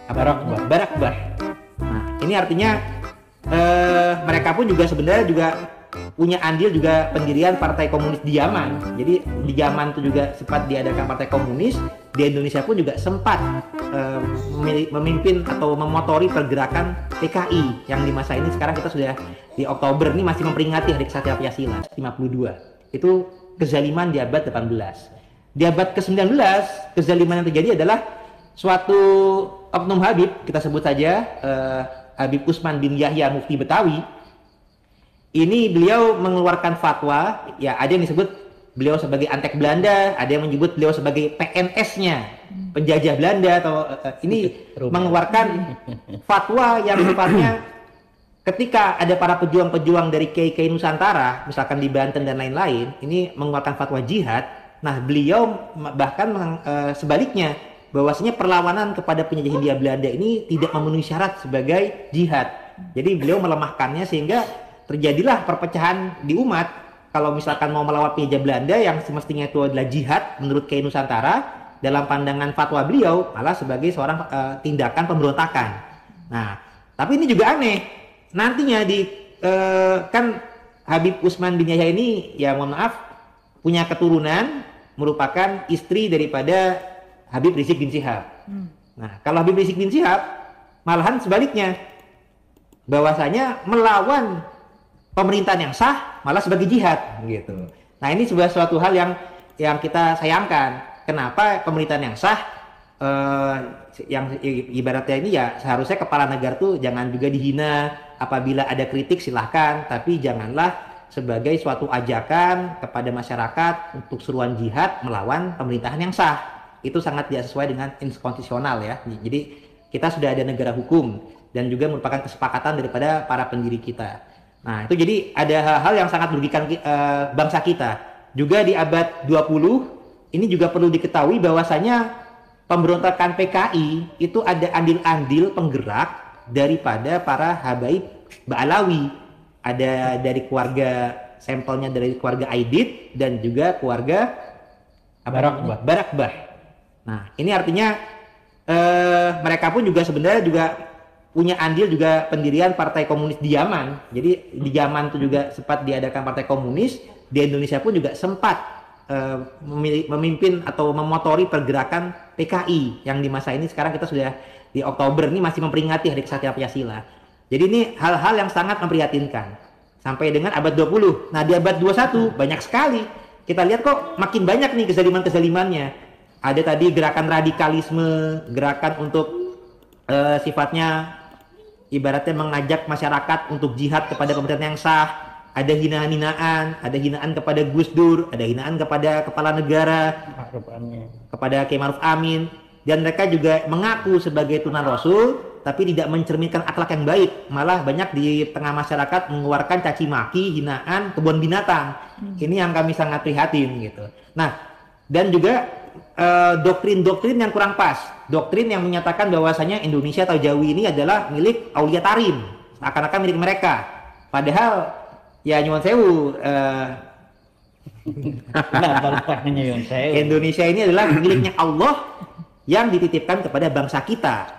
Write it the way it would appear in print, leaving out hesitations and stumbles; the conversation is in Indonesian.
Barakbah. Nah, ini artinya mereka pun juga sebenarnya juga punya andil juga pendirian Partai Komunis di Yaman. Jadi di Yaman itu juga sempat diadakan Partai Komunis. Di Indonesia pun juga sempat memimpin atau memotori pergerakan PKI yang di masa ini sekarang kita sudah di Oktober ini masih memperingati Hari Kesatria Pancasila 52. Itu kezaliman di abad 18. Di abad ke-19 kezaliman yang terjadi adalah suatu oknum Habib, kita sebut saja Habib Usman bin Yahya Mufti Betawi. Ini beliau mengeluarkan fatwa, ya ada yang disebut beliau sebagai antek Belanda, ada yang menyebut beliau sebagai PNS-nya, penjajah Belanda, atau ini mengeluarkan fatwa yang sifatnya ketika ada para pejuang-pejuang dari kiai-kiai Nusantara, misalkan di Banten dan lain-lain, ini mengeluarkan fatwa jihad. Nah, beliau bahkan sebaliknya, bahwasanya perlawanan kepada penjajah Hindia Belanda ini tidak memenuhi syarat sebagai jihad. Jadi beliau melemahkannya sehingga terjadilah perpecahan di umat. Kalau misalkan mau melawan penjajah Belanda yang semestinya itu adalah jihad menurut Kiai Nusantara, dalam pandangan fatwa beliau malah sebagai seorang tindakan pemberontakan. Nah, tapi ini juga aneh. Nantinya kan Habib Usman bin Yahya ini, ya mohon maaf, punya keturunan merupakan istri daripada Habib Rizik bin Syihab. Nah, kalau Habib Rizik bin Syihab malahan sebaliknya, bahwasanya melawan pemerintahan yang sah malah sebagai jihad gitu. Nah, ini sebuah suatu hal yang kita sayangkan. Kenapa pemerintahan yang sah yang ibaratnya ini ya seharusnya kepala negara tuh jangan juga dihina, apabila ada kritik silahkan, tapi janganlah sebagai suatu ajakan kepada masyarakat untuk seruan jihad melawan pemerintahan yang sah. Itu sangat tidak sesuai dengan konstitusional ya. Jadi kita sudah ada negara hukum dan juga merupakan kesepakatan daripada para pendiri kita. Nah, itu jadi ada hal-hal yang sangat merugikan bangsa kita. Juga di abad 20 ini juga perlu diketahui bahwasanya pemberontakan PKI itu ada andil-andil penggerak daripada para habaib Ba'alawi. Ada dari keluarga, sampelnya dari keluarga Aidit dan juga keluarga Barakbah. Nah, ini artinya mereka pun juga sebenarnya juga punya andil juga pendirian Partai Komunis di Yaman. Jadi di Yaman itu juga sempat diadakan Partai Komunis. Di Indonesia pun juga sempat memimpin atau memotori pergerakan PKI yang di masa ini sekarang kita sudah di Oktober ini masih memperingati Hari Kesatria Pancasila. Jadi ini hal-hal yang sangat memprihatinkan sampai dengan abad 20. Nah, di abad 21 banyak sekali. Kita lihat kok makin banyak nih kezaliman-kezalimannya. Ada tadi gerakan radikalisme, gerakan untuk sifatnya ibaratnya mengajak masyarakat untuk jihad kepada pemerintahan yang sah. Ada hinaan-hinaan, ada hinaan kepada Gus Dur, ada hinaan kepada kepala negara, kepada Kiai Ma'ruf Amin, dan mereka juga mengaku sebagai turunan Rasul, tapi tidak mencerminkan akhlak yang baik. Malah banyak di tengah masyarakat mengeluarkan caci maki, hinaan, kebun binatang. Ini yang kami sangat prihatin gitu. Nah, dan juga doktrin-doktrin yang kurang pas, doktrin yang menyatakan bahwasanya Indonesia atau Jawi ini adalah milik Aulia Tarim, seakan-akan milik mereka. Padahal ya nyuwun sewu, Indonesia ini adalah miliknya Allah yang dititipkan kepada bangsa kita.